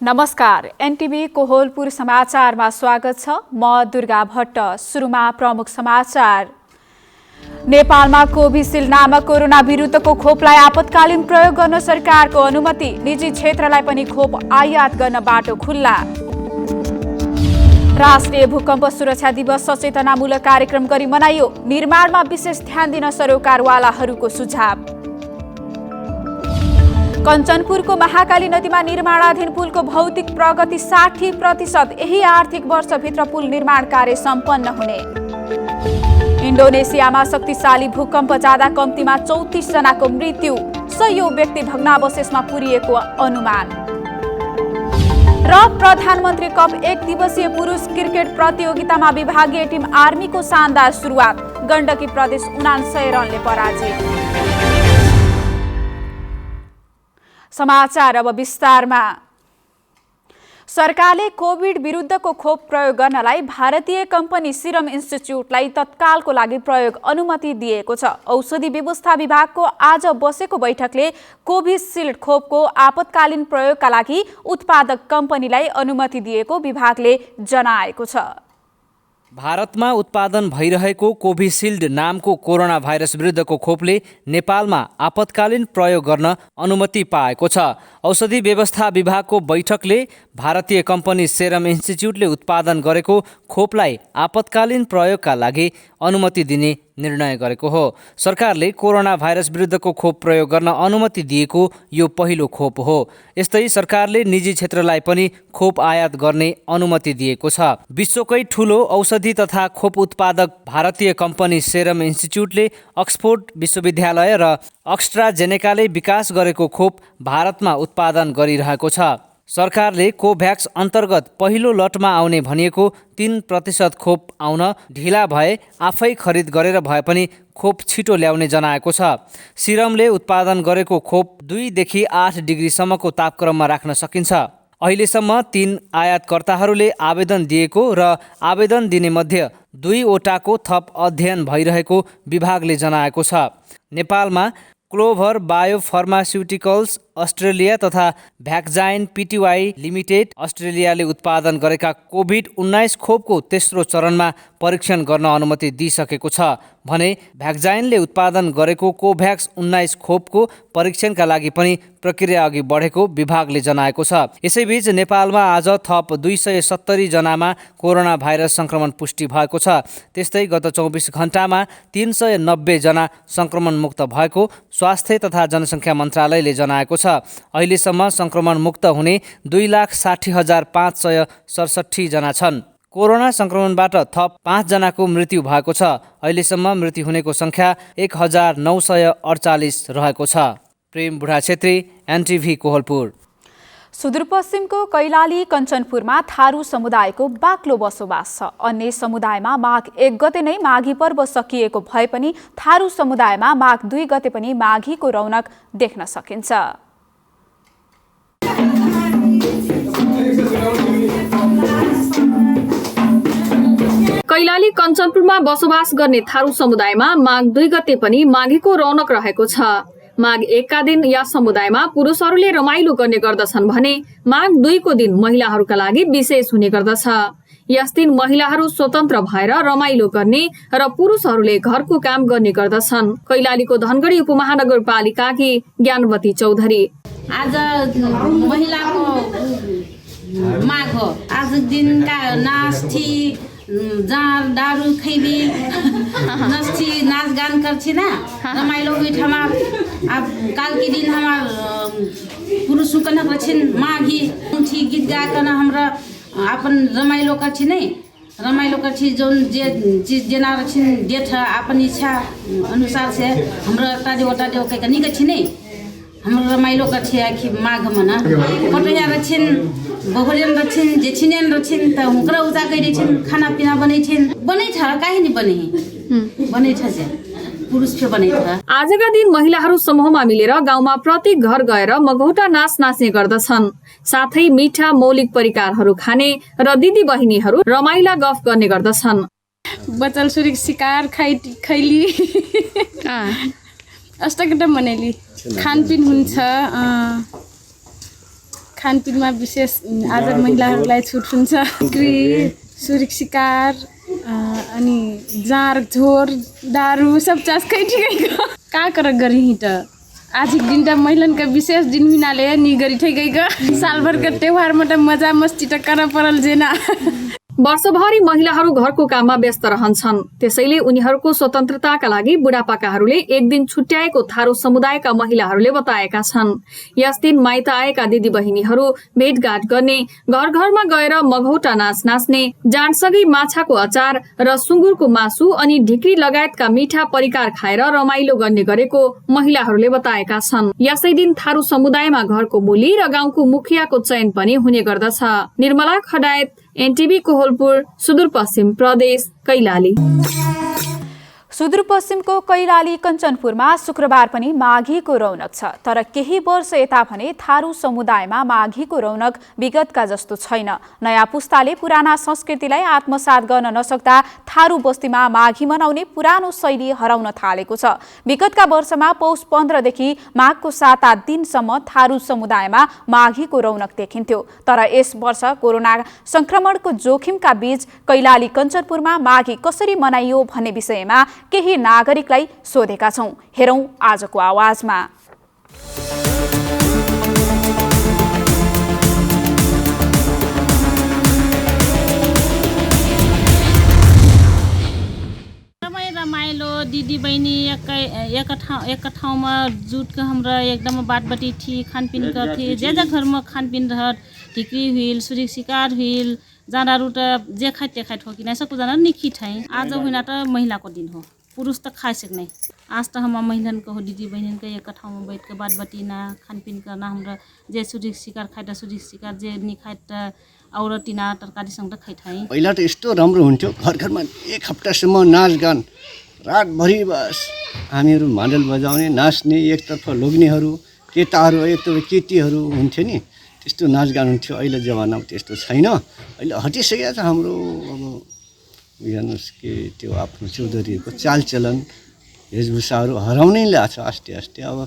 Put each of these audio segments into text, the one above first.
नमस्कार, एनटिभी कोहलपुर समाचारमा स्वागत छ। म दुर्गा भट्ट। सुरुमा प्रमुख समाचार। नेपालमा कोभिसिल्ड नामक कोरोना विरुद्धको खोपलाई आपतकालीन प्रयोग गर्न सरकारको अनुमति। निजी क्षेत्रलाई पनि खोप आयात गर्न बाटो खुल्ला। राष्ट्रिय भूकम्प सुरक्षा दिवस सचेतनामूलक कार्यक्रम गरी मनाइयो। निर्माणमा विशेष ध्यान दिन सरोकारवालाहरूको सुझाव। कञ्चनपुरको महाकाली नदीमा निर्माणाधीन पुलको भौतिक प्रगति 60%। यही आर्थिक वर्षभित्र पुल निर्माण कार्य सम्पन्न हुने। इन्डोनेसियामा शक्तिशाली भूकम्प जाँदा कम्तीमा 34 जनाको मृत्यु, 100 व्यक्ति भग्नावशेषमा पुरिएको अनुमान। र प्रधानमन्त्री कप 1 दिवसीय पुरुष क्रिकेट प्रतियोगितामा विभागीय टिम आर्मीको शानदार सुरुवात। गण्डकी प्रदेश 79 रनले पराजित। समाचार अब विस्तारमा। सरकारले कोभिड विरुद्धको खोप प्रयोग गर्नलाई भारतीय कम्पनी सिरम इन्स्टिच्युटलाई तत्कालको लागि प्रयोग अनुमति दिएको छ। औषधि व्यवस्था विभागको आज बसेको बैठकले कोभिसिल्ड खोपको आपतकालीन प्रयोगका लागि उत्पादक कम्पनीलाई अनुमति दिएको विभागले जनाएको छ। भारतमा उत्पादन भइरहेको कोभिसिल्ड नामको कोरोना भाइरस विरुद्धको खोपले नेपालमा आपतकालीन प्रयोग गर्न अनुमति पाएको छ। औषधि व्यवस्था विभागको बैठकले भारतीय कम्पनी सेरम इन्स्टिच्युटले उत्पादन गरेको खोपलाई आपतकालीन प्रयोगका लागि अनुमति दिने निर्णय गरेको हो। सरकारले कोरोना भाइरस विरुद्धको खोप प्रयोग गर्न अनुमति दिएको यो पहिलो खोप हो। यस्तै सरकारले निजी क्षेत्रलाई पनि खोप आयात गर्ने अनुमति दिएको छ। विश्वकै ठूलो औषधि तथा खोप उत्पादक भारतीय कम्पनी सेरम इन्स्टिच्युटले अक्सफोर्ड विश्वविद्यालय र अस्ट्राजेनेकाले विकास गरेको खोप भारतमा उत्पादन गरिरहेको छ। सरकारले कोभ्याक्स अन्तर्गत पहिलो लटमा आउने भनिएको 3% खोप आउन ढिला भए आफै खरिद गरेर भए पनि खोप छिटो ल्याउने जनाएको छ। सिरमले उत्पादन गरेको खोप 2 देखि 8 डिग्रीसम्मको तापक्रममा राख्न सकिन्छ। अहिलेसम्म 3 आयातकर्ताहरूले आवेदन दिएको र आवेदन दिने मध्ये 2 वटाको थप अध्ययन भइरहेको विभागले जनाएको छ। नेपालमा क्लोभर बायोफार्मास्युटिकल्स अस्ट्रेलिया तथा भ्याक्जाइन पिटिवाई लिमिटेड अस्ट्रेलियाले उत्पादन गरेका कोभिड-19 खोपको तेस्रो चरणमा परीक्षण गर्न अनुमति दिइसकेको छ भने भ्याक्जाइनले उत्पादन गरेको कोभ्याक्स 19 खोपको परीक्षणका लागि पनि प्रक्रिया अघि बढेको विभागले जनाएको छ। यसैबीच नेपालमा आज थप 270 जनामा कोरोना भाइरस संक्रमण पुष्टि भएको छ। त्यस्तै गत 24 घण्टामा 390 जना संक्रमण मुक्त भएको स्वास्थ्य तथा जनसङ्ख्या मन्त्रालयले जनाएको छ। अहिलेसम्म संक्रमण मुक्त हुने 2,60,567 जना छन्। कोरोना संक्रमणबाट थप 5 जनाको मृत्यु भएको छ। अहिलेसम्म मृत्यु हुनेको संख्या 1948 रहेको छ। प्रेम बुढा छेत्री, एनटिभी कोहलपुर। सुदूरपश्चिमको कैलाली कञ्चनपुरमा थारू समुदायको बाक्लो बसोबास छ। अन्य समुदायमा माघ 1 गते नै माघी पर्व सकिएको भए पनि थारू समुदायमा माघ 2 गते पनि माघीको रौनक देख्न सकिन्छ। कैलाली कञ्चनपुरमा बसोबास गर्ने थारू समुदायमा माघ 2 गते पनि माघीको रौनक रहेको छ। माघ 1 का दिन यस समुदायमा पुरुषहरूले रमाइलो गर्ने गर्दछन् भने माघ 2 को दिन महिलाहरूका लागि विशेष हुने गर्दछ। यस दिन महिलाहरू स्वतन्त्र भएर रमाइलो गर्ने र पुरुषहरूले घरको काम गर्ने गर्दछन्। कैलालीको धनगढी उपमहानगरपालिकाकी ज्ञानवती चौधरी। आज महिलाको माघ हो। आज दिनका नाच्थी जाँड दारू खैली नस्ती नाच गान करछी ना रमाइलो हुई हमार। अब काल के दिन हमार पुरुष कन रछिन माघी उठी गीत गाकन हमरा अपन रमाइलो करछी नहीं रमाइलो करछी जोन जे चीज जेना रछिन डेट अपन इच्छा अनुसार से हमरा टाडी ओटा देव के कनी गछि नहीं हाम्रो रमाइलो करछी आखि माघ मना पटया रछिन बहुरेन रछिन जेछिनेन रछिन त हुकरा उजा गइरे छिन खाना पिना बनै छिन बनै छ काहे नि बनै छ जे पुरुष पे बनै छ। आजका दिन महिलाहरू समूहमा मिलेर गाउँमा प्रत्येक घर गएर मगौटा नाच नाच्ने गर्दछन्। साथै मिठा मौलिक परिकारहरू खाने र दिदी बहिनीहरू रमाइला गफ गर्ने गर्दछन्। बचल सुरिक शिकार खैली अष्टकटा मनाइली खानपिन हुन्छ खानपिनमा विशेष आज महिलाहरूलाई छुट हुन्छ। बिक्री सुरिक शिकार अनि जाँड झोर दारू सब चास खै ठिकैको का कर गरी हिट आज दिन त महिलाका विशेष दिन हुनाले नि गरी ठैगैको सालभरको त्योहारमा त मजा मस्ती त गर्न परल जेना। वर्षभरि महिलाहरू घरको काममा व्यस्त रहन्छन्, त्यसैले उनीहरूको स्वतन्त्रताका लागि बुढापाकाहरूले एक दिन छुट्याएको थारू समुदायका महिलाहरूले बताएका छन्। यस दिन माइत आएका दिदी बहिनीहरू भेटघाट गर्ने, घर घरमा गएर मघौटा नाच नाच्ने, जाँडसँगै माछाको अचार र सुँगुरको मासु अनि ढिक्री लगायतका मिठा परिकार खाएर रमाइलो गर्ने गरेको महिलाहरूले बताएका छन्। यसै दिन थारू समुदायमा घरको बोली र गाउँको मुखियाको चयन पनि हुने गर्दछ। निर्मला खडायत, एनटिभी कोहलपुर, सुदूरपश्चिम प्रदेश, कैलाली। सुदूरपश्चिमको कैलाली कञ्चनपुरमा शुक्रबार पनि माघीको रौनक छ, तर केही वर्ष यता भने थारू समुदायमा माघीको रौनक विगतका जस्तो छैन। नयाँ पुस्ताले पुराना संस्कृतिलाई आत्मसात गर्न नसक्दा थारू बस्तीमा माघी मनाउने पुरानो शैली हराउन थालेको छ। विगतका वर्षमा पौष 15 देखि माघको 7-8 दिनसम्म थारू समुदायमा माघीको रौनक देखिन्थ्यो, तर यस वर्ष कोरोना संक्रमणको जोखिमका बीच कैलाली कञ्चनपुरमा माघी कसरी मनाइयो भन्ने विषयमा केही नागरिकलाई सोधेका छौं। हेरौं आजको आवाजमा। रमाइलो दिदी बहिनी एक ठाउँमा जुटके हमरा एकदम बाटबटी थी खानपिन करथे, जे घरमा खानपिन रहत, ढिक्री हुइल, सुरिक शिकार हुइल, जाँडा रुटा जे खाइ ते खाइ ठोकी नै सकु जना निखी ठाई। आज हुइना त महिलाको दिन हो, पुरुष त खाइ सक्ने। आज त हम महिलन को दिदी बहिनी के एक ठाउँमा बैठ के बात बटीना खानपिन करना, हमरा जे सुरिक शिकार खाइ त सुरिक शिकार, जे नि खाइ त औरतिना तरकारी सँग खाइ ठाई। पहिला त यस्तो राम्रो हुन्थ्यो, घर घरमा एक हप्तासम्म नाचगान रातभरि बस हामीहरू मादल बजाउने नाच्ने, एकतर्फ लोग्नेहरू केटाहरू एकतर्फ केटीहरू हुन्थ्यो नि, त्यस्तो नाचगान हुन्थ्यो। अहिले जमानामा त्यस्तो छैन, अहिले हटिसकेको छ। हाम्रो अब हेर्नुहोस् के त्यो आफ्नो चौधरीहरूको चालचलन वेशभूषाहरू हराउनै लाग्छ आस्ते आस्ते। अब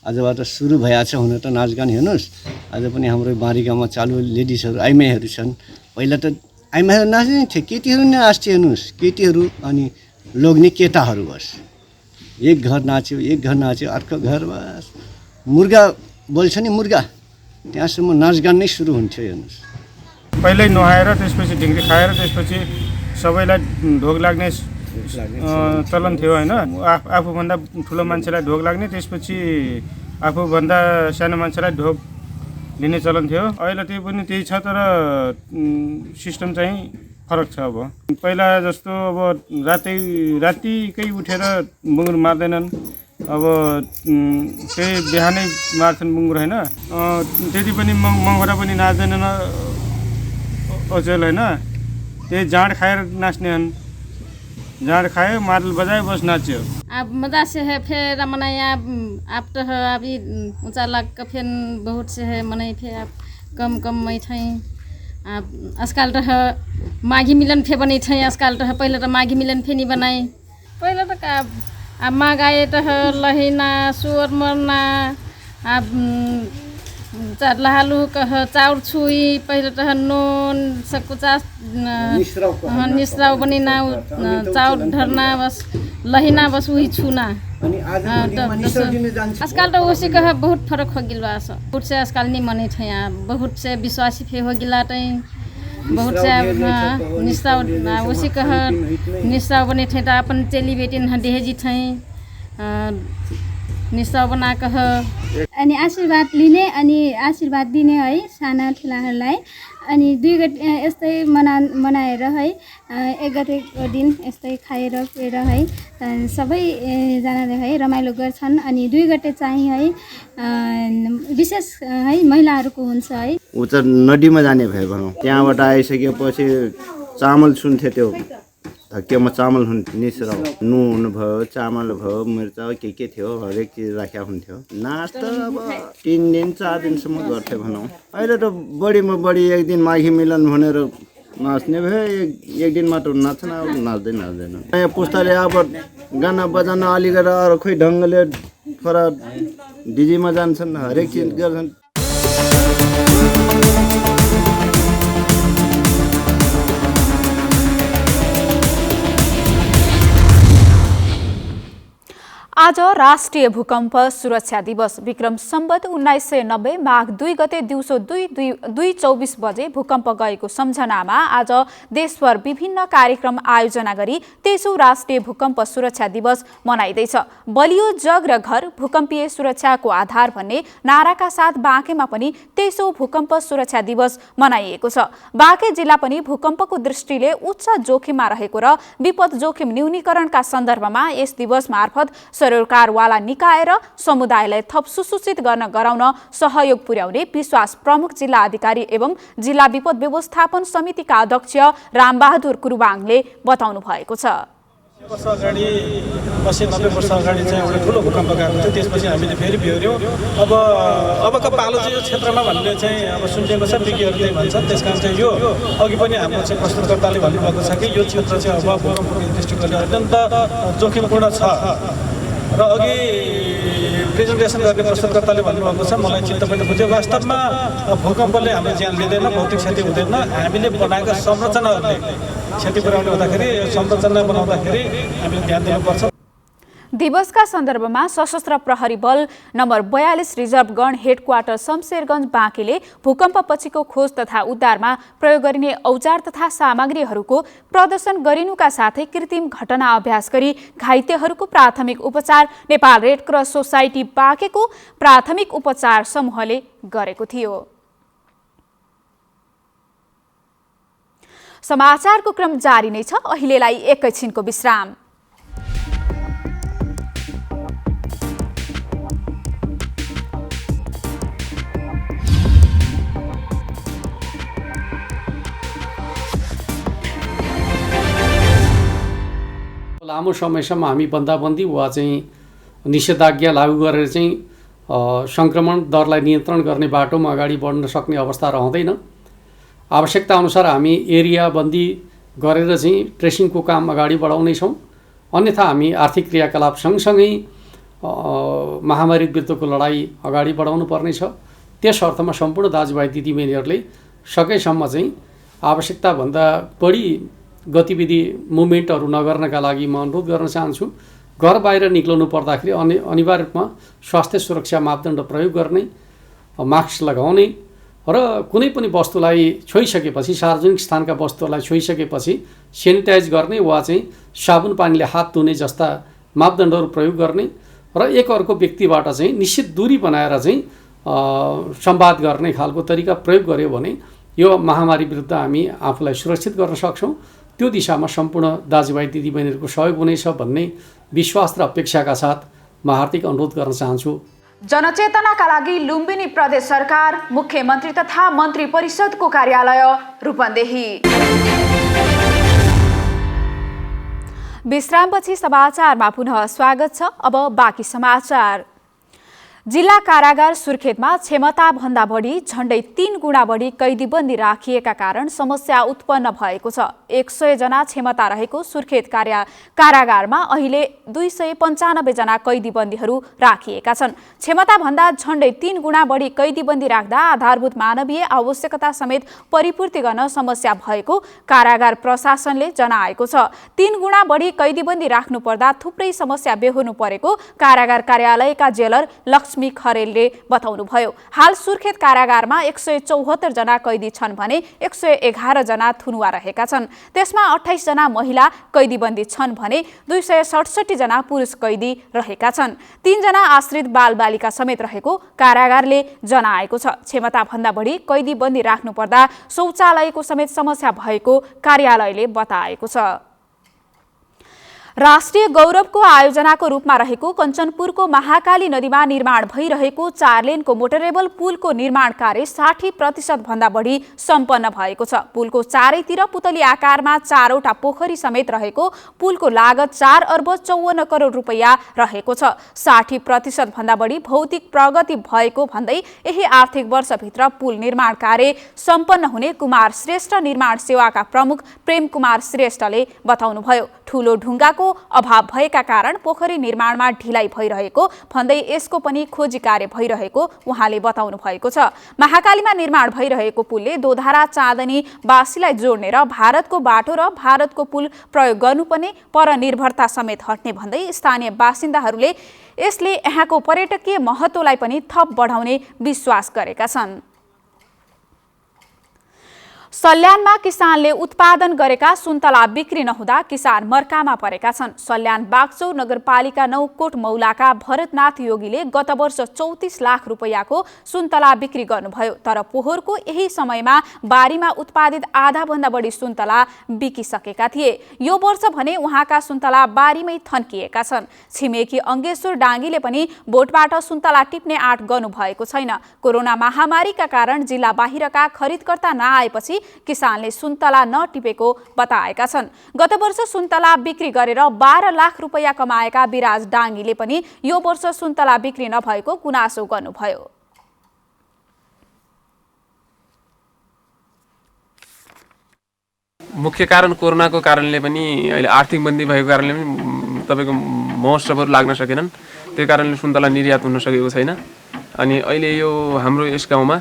आजबाट सुरु भइहाल्छ हुन त नाचगान। हेर्नुहोस् आज पनि हाम्रो बारी गाउँमा चालु लेडिजहरू आइमाईहरू छन्। पहिला त आइमाईहरू नाच्ने थिए, केटीहरू नै नाच्थ्यो। हेर्नुहोस् केटीहरू अनि लोग्ने केटाहरू बस एक घर नाच्यो अर्को घर बस मुर्गा बोल्छ नि, मुर्गा त्यहाँसम्म नाचगान नै सुरु हुन्थ्यो। हेर्नुहोस् पहिल्यै नुहाएर त्यसपछि ढिङ्ग्री खाएर त्यसपछि सबैलाई ढोग लाग्ने चलन थियो होइन। आफूभन्दा ठुलो मान्छेलाई ढोग लाग्ने, त्यसपछि आफूभन्दा सानो मान्छेलाई ढोग लिने चलन थियो। अहिले त्यो पनि त्यही छ, तर सिस्टम चाहिँ फरक छ। अब पहिला जस्तो अब रातिकै उठेर बुङ्गुर मार्दैनन्, अब त्यही बिहानै मार्छन् बुङ्गुर होइन। त्यति पनि मङखरा पनि नाच्दैनन् अचेल होइन। त्यही जाँड खाएर नाच्ने हन्, जाँड खायो मादल बजायो बस नाच्यो। अब मजा से है फिर मनाया आप तो है अभी ऊंचा लग के फिर बहुत से है मनाई फिर आप कम मैं थे। अब आजकल तो है माघी मिलन फे बनी थे, आजकल तो है पहले तो माघी मिलन फे नहीं बनाई। पहले तो का अब माघ आए तो है लहीना सुअर मरना, अब लहालू कह चाउर छुई, पहले तो नून सब कुछ निस्राव बनी ना चाउर धरना बस लहीना बस वही छूना। आजकल तो उसी कह बहुत फर्क हो गिल बा। बहुत से आजकल नहीं मने थे, यहाँ बहुत से विश्वासी फे हो गिला टे, बहुत से निस्राव उसी कह निस्राव बने थे तो अपन चेली बेटी देहजी थे निस्राव बना कह अनि आशीर्वाद लिने अनि आशीर्वाद दिने है साना ठुलाहरूलाई। अनि 2 गते यस्तै मनाएर है 1 गतेको दिन यस्तै खाएर पिएर है सबैजनाले है रमाइलो गर्छन्। अनि 2 गते चाहिँ है विशेष है महिलाहरूको हुन्छ है। ऊ त नदीमा जाने भयो भनौँ, त्यहाँबाट आइसकेपछि चामल सुन्थ्यो, त्यो धक्केमा चामल निस्राउ नुन भयो चामल भयो मिर्चा के थियो हरेक चिज राखेको हुन्थ्यो। नाच त अब 3 दिन 4 दिनसम्म गर्थ्यो भनौँ। अहिले त बढीमा बढी 1 दिन माघी मिलन भनेर नाच्ने भयो, एक दिन मात्र नाच्न अब नाच्दैन। नयाँ पुस्ताले अब गाना बजाना अलि गरेर अरू खोइ ढङ्गले थोडा डिजीमा जान्छन्, हरेक चिज गर्छन्। आज राष्ट्रिय भूकम्प सुरक्षा दिवस विक्रम सम्वत 1990 माघ 2 गते दिउँसो 2:24 बजे भूकम्प गएको सम्झनामा आज देशभर विभिन्न कार्यक्रम आयोजना गरी 23औं राष्ट्रिय भूकम्प सुरक्षा दिवस मनाइँदैछ। बलियो जग र घर भूकम्पीय सुरक्षाको आधार भन्ने नाराका साथ बाँकेमा पनि 23औं भूकम्प सुरक्षा दिवस मनाइएको छ। बाँके जिल्ला पनि भूकम्पको दृष्टिले उच्च जोखिममा रहेको र विपद जोखिम न्यूनीकरणका सन्दर्भमा यस दिवस मार्फत सरकारवाला निकाय र समुदायलाई थप सुसूचित गराउन सहयोग पुर्याउने विश्वास प्रमुख जिल्ला अधिकारी एवं जिल्ला विपद व्यवस्थापन समितिका अध्यक्ष रामबहादुर कुरुबाङले बताउनु भएको छ। वर्ष अगाडि 90 वर्ष अगाडि चाहिँ एउटा ठुलो भूकम्प गएको थियो। त्यसपछि हामीले फेरि बिहोर्यौँ। अबको पालो चाहिँ यो क्षेत्रमा भन्ने चाहिँ अब सुनिएको छ, विज्ञहरूले भन्छन्। त्यसकारण चाहिँ यो अघि पनि हाम्रो चाहिँ प्रस्तुतकर्ताले भन्नुभएको छ कि यो क्षेत्र चाहिँ अब भूकम्पको दृष्टिकोणले अत्यन्त जोखिमपूर्ण छ र अघि प्रेजेन्टेसन गर्ने प्रस्तुतकर्ताले भन्नुभएको छ, मलाई चित्त पनि बुझ्यो। वास्तवमा भूकम्पले हाम्रो ज्यान लिँदैन, भौतिक क्षति हुँदैन। हामीले बनाएका संरचनाहरूले क्षति पुर्याउने हुँदाखेरि संरचना बनाउँदाखेरि हामीले ध्यान दिनुपर्छ। दिवसका सन्दर्भमा सशस्त्र प्रहरी बल नम्बर 42 रिजर्भ गण हेडक्वार्टर शमशेरगञ्ज बाँकेले भूकम्पपछिको खोज तथा उद्धारमा प्रयोग गरिने औजार तथा सामग्रीहरूको प्रदर्शन गरिनुका साथै कृत्रिम घटना अभ्यास गरी घाइतेहरूको प्राथमिक उपचार नेपाल रेड क्रस सोसाइटी बाँकेको प्राथमिक उपचार समूहले गरेको थियो। समाचारको क्रम जारी नै छ। अहिलेलाई एकैछिनको विश्राम। लामो समयसम्म हामी बन्दाबन्दी वा चाहिँ निषेधाज्ञा लागू गरेर चाहिँ सङ्क्रमण दरलाई नियन्त्रण गर्ने बाटोमा अगाडि बढ्न सक्ने अवस्था रहँदैन। आवश्यकता अनुसार हामी एरिया बन्दी गरेर चाहिँ ट्रेसिङको काम अगाडि बढाउनेछौँ। अन्यथा हामी आर्थिक क्रियाकलाप सँगसँगै महामारी विरुद्धको लडाईँ अगाडि बढाउनु पर्नेछ। त्यस अर्थमा सम्पूर्ण दाजुभाइ दिदीबहिनीहरूले सकेसम्म चाहिँ आवश्यकताभन्दा बढी गतिविधि मुभमेन्टहरू नगर्नका लागि म अनुरोध गर्न चाहन्छु। घर बाहिर निक्लनु पर्दाखेरि अनिवार्य रूपमा स्वास्थ्य सुरक्षा मापदण्ड प्रयोग गर्ने, मास्क लगाउने र कुनै पनि वस्तुलाई छोइसकेपछि सार्वजनिक स्थानका वस्तुहरूलाई छोइसकेपछि सेनिटाइज गर्ने वा चाहिँ साबुन पानीले हात धुने जस्ता मापदण्डहरू प्रयोग गर्ने र एकअर्को व्यक्तिबाट चाहिँ निश्चित दूरी बनाएर चाहिँ संवाद गर्ने खालको तरिका प्रयोग गर्यो भने यो महामारी विरुद्ध हामी आफूलाई सुरक्षित गर्न सक्छौँ। त्यो दिशामा सम्पूर्ण दाजुभाइ दिदीबहिनीहरूको सहयोग हुनेछ भन्ने विश्वास र अपेक्षाका साथ म हार्दिक अनुरोध गर्न चाहन्छु। जनचेतनाका लागि लुम्बिनी प्रदेश सरकार मुख्यमन्त्री तथा मन्त्री परिषदको कार्यालय रूपन्देही। विश्रामपछि समाचारमा पुनः स्वागत छ। अब बाँकी समाचार। जिल्ला कारागार सुर्खेतमा क्षमताभन्दा बढी झण्डै 3 गुणा बढी कैदीबन्दी राखिएका कारण समस्या उत्पन्न भएको छ। 100 जना क्षमता रहेको सुर्खेत कारागारमा अहिले 295 जना कैदीबन्दीहरू राखिएका छन्। क्षमताभन्दा झण्डै 3 गुणा बढी कैदीबन्दी राख्दा आधारभूत मानवीय आवश्यकता समेत परिपूर्ति गर्न समस्या भएको कारागार प्रशासनले जनाएको छ। 3 गुणा बढी कैदीबन्दी राख्नु पर्दा थुप्रै समस्या बेहोर्नु परेको कारागार कार्यालयका जेलर लक्ष्मी खरेलले बताउनुभयो। हाल सुर्खेत कारागारमा 174 जना कैदी छन् भने 111 जना थुनुवा रहेका छन्। त्यसमा 28 जना महिला कैदीबन्दी छन् भने 267 जना पुरुष कैदी रहेका छन्। 3 जना आश्रित बालबालिका समेत रहेको कारागारले जनाएको छ। क्षमताभन्दा बढी कैदीबन्दी राख्नु पर्दा शौचालयको समेत समस्या भएको कार्यालयले बताएको छ। राष्ट्रिय गौरवको आयोजनाको रूपमा रहेको कञ्चनपुरको महाकाली नदीमा निर्माण भइरहेको 4 लेनको मोटरेबल पुलको निर्माण कार्य 60% भन्दा बढी सम्पन्न भएको छ। पुलको चारैतिर पुतली आकारमा 4वटा पोखरी समेत रहेको पुलको लागत 4 अर्ब 54 करोड रुपैयाँ रहेको छ। 60% भन्दा बढी भौतिक प्रगति भएको भन्दै यही आर्थिक वर्षभित्र पुल निर्माण कार्य सम्पन्न हुने कुमार श्रेष्ठ निर्माण सेवाका प्रमुख प्रेम कुमार श्रेष्ठले बताउनुभयो। ठूलो ढुङ्गाको अभाव भएका कारण पोखरी निर्माणमा ढिलाइ भइरहेको भन्दै यसको पनि खोजी कार्य भइरहेको उहाँले बताउनु भएको छ। महाकालीमा निर्माण भइरहेको पुलले दोधारा चाँदनी बासीलाई जोड्ने र भारतको बाटो र भारतको पुल प्रयोग गर्नुपर्ने परनिर्भरता समेत हट्ने भन्दै स्थानीय बासिन्दाहरूले यसले यहाँको पर्यटकीय महत्त्वलाई पनि थप बढाउने विश्वास गरेका छन्। सल्यानमा किसानले उत्पादन गरेका सुन्तला बिक्री नहुँदा किसान मर्कामा परेका छन्। सल्यान बागचौर नगरपालिका 9 कोट मौलाका भरतनाथ योगीले गत वर्ष 34 लाख रुपैयाँको सुन्तला बिक्री गर्नुभयो। तर पोहोरको यही समयमा बारीमा उत्पादित आधाभन्दा बढी सुन्तला बिकिसकेका थिए। यो वर्ष भने उहाँका सुन्तला बारीमै थन्किएका छन्। छिमेकी अङ्गेश्वर डाङ्गीले पनि बोटबाट सुन्तला टिप्ने आँट गर्नुभएको छैन। कोरोना महामारीका कारण जिल्ला बाहिरका खरिदकर्ता नआएपछि किसानले सुन्तला नटिपेको बताएका छन्। गत वर्ष सुन्तला बिक्री गरेर 12 लाख रुपैयाँ कमाएका विराज डाङ्गीले पनि यो वर्ष सुन्तला बिक्री नभएको गुनासो गर्नुभयो। मुख्य कारण कोरोनाको कारणले पनि अहिले आर्थिक मन्दी भएको कारणले पनि तपाईको महोत्सवहरू लाग्न सकेनन्। त्यो कारणले सुन्तला निर्यात हुन सकेको छैन। अनि अहिले यो हाम्रो यस गाउँमा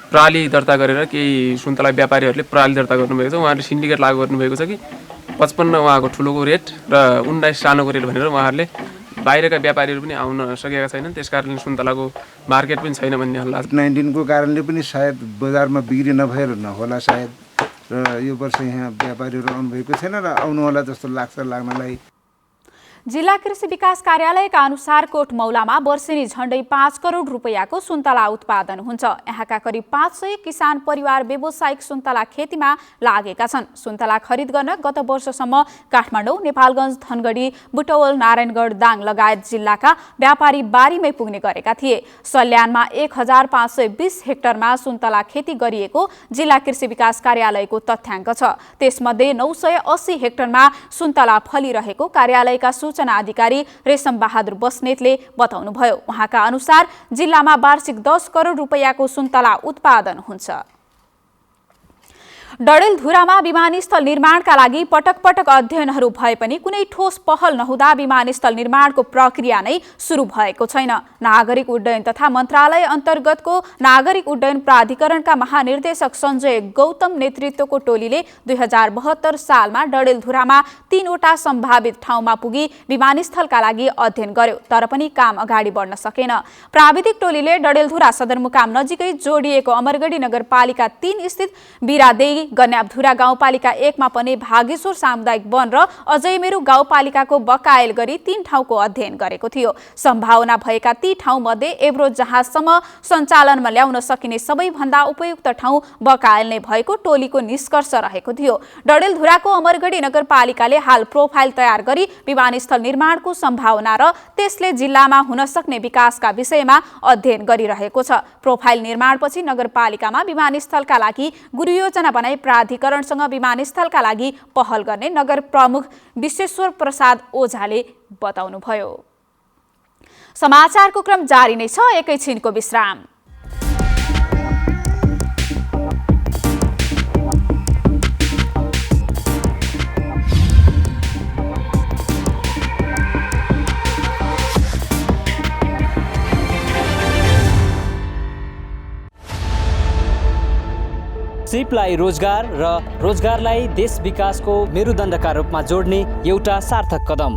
प्रणाली दर्ता गरेर केही सुन्तला व्यापारीहरूले प्रणाली दर्ता गर्नुभएको छ। उहाँहरूले सिन्डिकेट लागू गर्नुभएको छ कि 55 उहाँको ठुलोको रेट र 19 सानोको रेट भनेर उहाँहरूले बाहिरका व्यापारीहरू पनि आउन सकेका छैनन्। त्यस कारणले सुन्तलाको मार्केट पनि छैन भन्ने हल्ला। कोभिड-19 को कारणले पनि सायद बजारमा बिक्री नभएर नहोला सायद, र यो वर्ष यहाँ व्यापारीहरू आउनुभएको छैन र आउनु होला जस्तो लाग्छ। लाग्नलाई जिल्ला कृषि विकास कार्यालयका अनुसार कोटमौलामा वर्षेनी झण्डै 5 करोड रुपैयाँको सुन्तला उत्पादन हुन्छ। यहाँका करिब 500 किसान परिवार व्यावसायिक सुन्तला खेतीमा लागेका छन्। सुन्तला खरिद गर्न गत वर्षसम्म काठमाडौँ, नेपालगञ्ज, धनगढी, बुटवल, नारायणगढ, दाङ लगायत जिल्लाका व्यापारी बारीमै पुग्ने गरेका थिए। सल्यानमा 1520 हेक्टरमा सुन्तला खेती गरिएको जिल्ला कृषि विकास कार्यालयको तथ्याङ्क छ। त्यसमध्ये 980 हेक्टरमा सुन्तला फलिरहेको कार्यालयका सूचना अधिकारी रेशम बहादुर बस्नेतले बताउनुभयो। उहाँका अनुसार जिल्लामा वार्षिक 10 करोड रुपैयाँको सुन्तला उत्पादन हुन्छ। डडेलधुरामा विमानस्थल निर्माणका लागि पटक पटक अध्ययनहरू भए पनि कुनै ठोस पहल नहुँदा विमानस्थल निर्माणको प्रक्रिया नै सुरु भएको छैन। नागरिक उड्डयन तथा मन्त्रालय अन्तर्गतको नागरिक उड्डयन प्राधिकरणका महानिर्देशक सञ्जय गौतम नेतृत्वको टोलीले 2072 सालमा डडेलधुरामा 3वटा सम्भावित ठाउँमा पुगी विमानस्थलका लागि अध्ययन गर्यो, तर पनि काम अगाडि बढ्न सकेन। प्राविधिक टोलीले डडेलधुरा सदरमुकाम नजिकै जोडिएको अमरगढी नगरपालिका 3 स्थित बिरादेई, गन्याबधुरा गाउँपालिका 1 मा पनि भागेश्वर सामुदायिक वन र अजयमेरु गाउँपालिकाको बकायल गरी 3 ठाउँको अध्ययन गरेको थियो। सम्भावना भएका ती ठाउँमध्ये एब्रो जहाजसम्म सञ्चालनमा ल्याउन सकिने सबैभन्दा उपयुक्त ठाउँ बकायल नै भएको टोलीको निष्कर्ष रहेको थियो। डडेलधुराको अमरगढी नगरपालिकाले हाल प्रोफाइल तयार गरी विमानस्थल निर्माणको सम्भावना र त्यसले जिल्लामा हुन सक्ने विकासका विषयमा अध्ययन गरिरहेको छ। प्रोफाइल निर्माणपछि नगरपालिकामा विमानस्थलका लागि गुरुयोजना बनाई प्राधिकरणसँग विमानस्थलका लागि पहल गर्ने नगर प्रमुख विश्वेश्वर प्रसाद ओझाले बताउनुभयो। समाचारको क्रम जारी नै छ, एकैछिनको विश्राम। सिपलाई रोजगार र रोजगारलाई देश विकासको मेरुदण्डका रूपमा जोड्ने एउटा सार्थक कदम।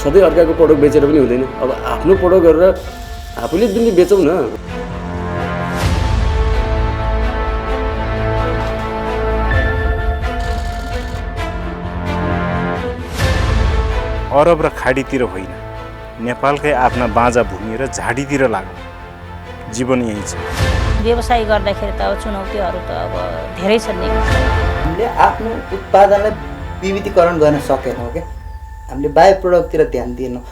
सधैँ अर्काको प्रोडक्ट बेचेर पनि हुँदैन। अब आफ्नो प्रोडक्ट गरेर आफूले पनि बेचौँ न। अरब र खाडीतिर होइन, नेपालकै आफ्ना बाँझा भूमि र झाडीतिर लाग्नु। जीवन यही छ। व्यवसाय गर्दाखेरि त अब चुनौतीहरू त अब धेरै छन् नि। हामीले आफ्नो उत्पादनलाई विविधीकरण गर्न सकेनौँ क्या, हामीले बायो प्रोडक्टतिर ध्यान दिएनौँ।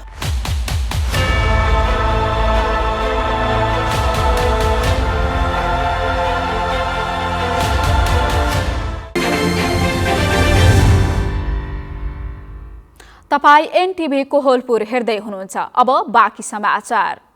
तपाईं एनटिभी कोहलपुर हेर्दै हुनुहुन्छ। अब बाँकी समाचार।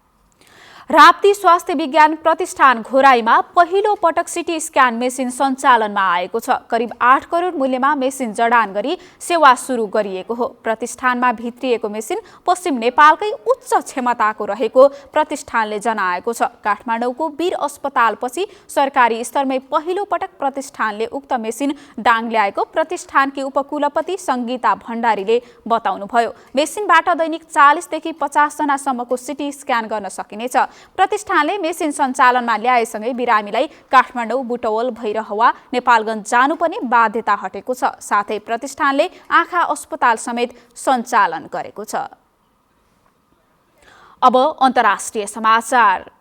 राप्ती स्वास्थ्य विज्ञान प्रतिष्ठान घोराईमा पहिलो पटक सिटी स्क्यान मेसिन सञ्चालनमा आएको छ। करिब 8 करोड मूल्यमा मेसिन जडान गरी सेवा सुरु गरिएको हो। प्रतिष्ठानमा भित्रिएको मेसिन पश्चिम नेपालकै उच्च क्षमताको रहेको प्रतिष्ठानले जनाएको छ। काठमाडौँको वीर अस्पतालपछि सरकारी स्तरमै पहिलो पटक प्रतिष्ठानले उक्त मेसिन दाङ ल्याएको प्रतिष्ठानकी उपकुलपति सङ्गीता भण्डारीले बताउनुभयो। मेसिनबाट दैनिक 40 देखि 50 जनासम्मको सिटी स्क्यान गर्न सकिनेछ। प्रतिष्ठानले मेसिन सञ्चालनमा ल्याएसँगै बिरामीलाई काठमाडौँ, बुटवल, भैरहवा, नेपालगञ्ज जानुपर्ने बाध्यता हटेको छ। साथै प्रतिष्ठानले आँखा अस्पताल समेत सञ्चालन गरेको छ। अब अन्तर्राष्ट्रिय समाचार।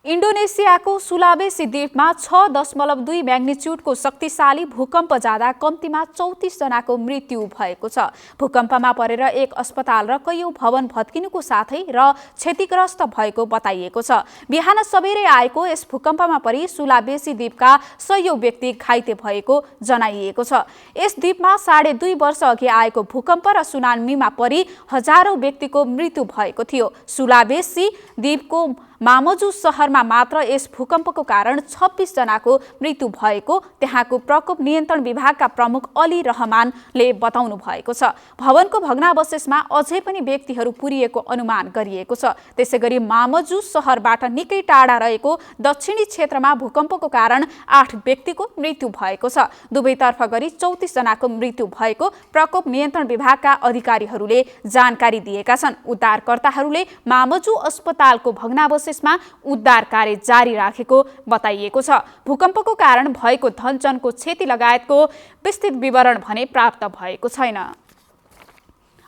इन्डोनेसियाको सुलावेसी द्वीपमा 6.2 म्याग्निच्युडको शक्तिशाली भूकम्प जाँदा कम्तीमा 34 जनाको मृत्यु भएको छ। भूकम्पमा परेर एक अस्पताल र कैयौं भवन भत्किनुको साथै र क्षतिग्रस्त भएको बताइएको छ। बिहान सबेरै आएको यस भूकम्पमा परि सुलावेसी द्वीपका 100 व्यक्ति घाइते भएको जनाइएको छ। यस द्वीपमा 2.5 वर्ष अघि आएको भूकम्प र सुनामीमा परि हजारौं व्यक्तिको मृत्यु भएको थियो। सुलावेसी द्वीपको मामजु शहरमा मात्र यस भूकम्पको कारण 26 जनाको मृत्यु भएको त्यहाँको प्रकोप नियन्त्रण विभागका प्रमुख अली रहमानले बताउनु भएको छ। भवनको भग्नावशेषमा अझै पनि व्यक्तिहरू पुरिएको अनुमान गरिएको छ। त्यसैगरी मामजु शहरबाट निकै टाढा रहेको दक्षिणी क्षेत्रमा भूकम्पको कारण 8 व्यक्तिको मृत्यु भएको छ। दुवैतर्फ गरी 34 जनाको मृत्यु भएको प्रकोप नियन्त्रण विभागका अधिकारीहरूले जानकारी दिएका छन्। उद्धारकर्ताहरूले मामजु अस्पतालको भग्नावशेष उद्धार कार्य जारी राखेको बताइएको छ। भूकम्पको कारण भएको धनजनको क्षति लगायतको विस्तृत विवरण भने प्राप्त भएको छैन।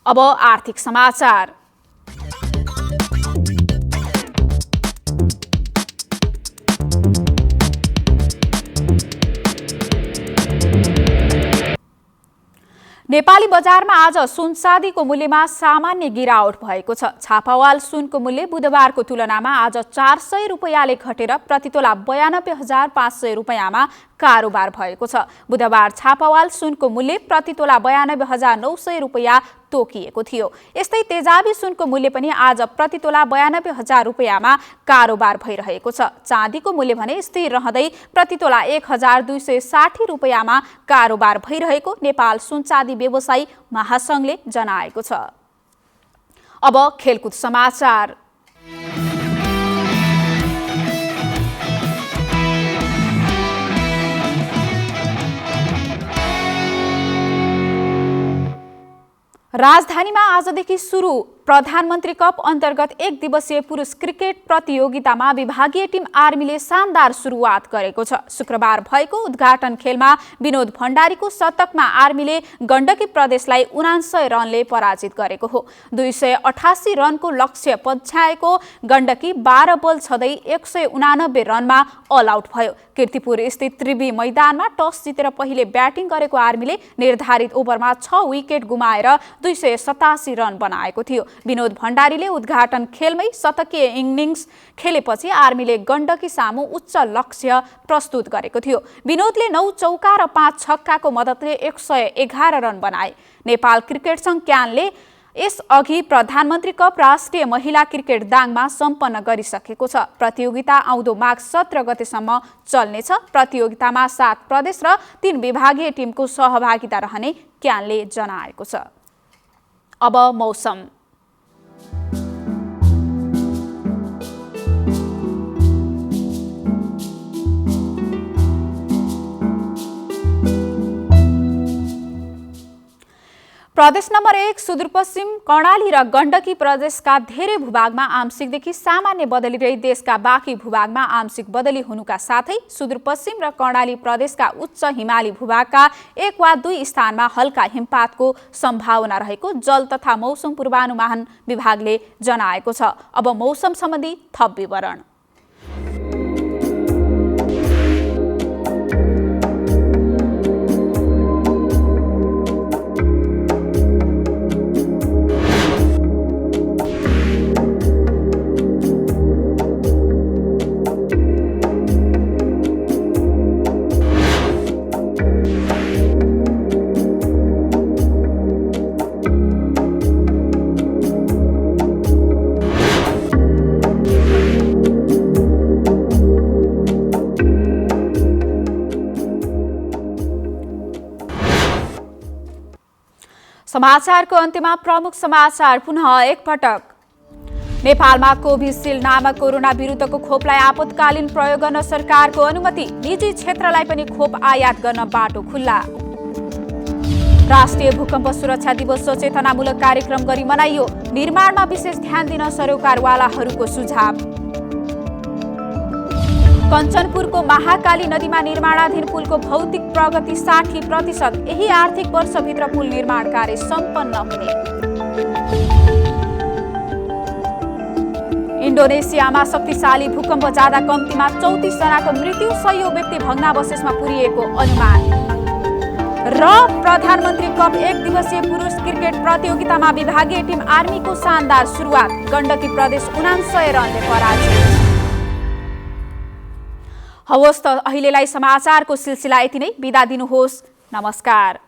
अब आर्थिक समाचार। नेपाली बजारमा आज सुन चाँदीको मूल्यमा सामान्य गिरावट भएको छ। छापावाल सुनको मूल्य बुधबारको तुलनामा आज 400 रुपैयाँले घटेर प्रतितोला 92,500 रुपैयाँमा कारोबार भएको छ। बुधबार छापावाल सुनको मूल्य प्रतितोला 92,900 रुपैयाँ तोकिएको थियो। यस्तै तेजाबी सुनको मूल्य पनि आज प्रतितोला 92,000 रुपैयाँमा कारोबार भइरहेको छ। चाँदीको मूल्य भने स्थिर रहँदै प्रतितोला 1,260 रुपैयाँमा कारोबार भइरहेको नेपाल सुन चाँदी व्यवसायी महासंघले जनाएको छ। अब खेलकुद समाचार। राजधानीमा आजदेखि सुरु प्रधानमन्त्री कप अन्तर्गत 1 दिवसीय पुरुष क्रिकेट प्रतियोगितामा विभागीय टिम आर्मीले शानदार सुरुवात गरेको छ। शुक्रबार भएको उद्घाटन खेलमा विनोद भण्डारीको शतकमा आर्मीले गण्डकी प्रदेशलाई 79 रनले पराजित गरेको हो। 288 रनको लक्ष्य पछ्याएको गण्डकी 12 बल छँदै 189 रनमा अल आउट भयो। कीर्तिपुर स्थित त्रिवी मैदानमा टस जितेर पहिले ब्याटिङ गरेको आर्मीले निर्धारित ओभरमा 6 विकेट गुमाएर 287 रन बनाएको थियो। विनोद भण्डारीले उद्घाटन खेलमै शतकीय इनिङ्स खेलेपछि आर्मीले गण्डकी सामु उच्च लक्ष्य प्रस्तुत गरेको थियो। विनोदले 9 चौका र 5 छक्काको मद्दतले 111 रन बनाए। नेपाल क्रिकेट संघ क्यानले यसअघि प्रधानमन्त्री कप राष्ट्रिय महिला क्रिकेट दाङमा सम्पन्न गरिसकेको छ। प्रतियोगिता आउँदो माघ 17 गतेसम्म चल्नेछ। प्रतियोगितामा 7 प्रदेश र 3 विभागीय टिमको सहभागिता रहने क्यानले जनाएको छ। अब मौसम। प्रदेश नम्बर 1 सुदूरपश्चिम कर्णाली र गण्डकी प्रदेशका धेरै भूभागमा आंशिकदेखि सामान्य बदली रही देशका बाँकी भूभागमा आंशिक बदली हुनुका साथै सुदूरपश्चिम र कर्णाली प्रदेशका उच्च हिमाली भूभागका 1 वा 2 स्थानमा हल्का हिमपातको सम्भावना रहेको जल तथा मौसम पूर्वानुमान विभागले जनाएको छ। अब मौसम सम्बन्धी थप विवरण। समाचारको अन्त्यमा प्रमुख समाचार पुनः एकपटक। नेपालमा कोभिसिल्ड नामक कोरोना विरुद्धको खोपलाई आपतकालीन प्रयोग गर्न सरकारको अनुमति। निजी क्षेत्रलाई पनि खोप आयात गर्न बाटो खुल्ला। राष्ट्रिय भूकम्प सुरक्षा दिवस सचेतनामूलक कार्यक्रम गरी मनाइयो। निर्माणमा विशेष ध्यान दिन सरोकारवालाहरूको सुझाव। कञ्चनपुरको महाकाली नदीमा निर्माणाधीन पुलको भौतिक प्रगति 60%। यही आर्थिक वर्षभित्र पुल निर्माण कार्य सम्पन्न हुने। इन्डोनेसियामा शक्तिशाली भूकम्प जाँदा कम्तीमा 34 जनाको मृत्यु, 100 व्यक्ति भग्नावशेषमा पुरिएको अनुमान। र प्रधानमन्त्री कप 1 दिवसीय पुरुष क्रिकेट प्रतियोगितामा विभागीय टिम आर्मीको शानदार सुरुवात। गण्डकी प्रदेश 49 रनले पराजित। हवस् त अहिलेलाई समाचारको सिलसिला यति नै। बिदा दिनुहोस्। नमस्कार।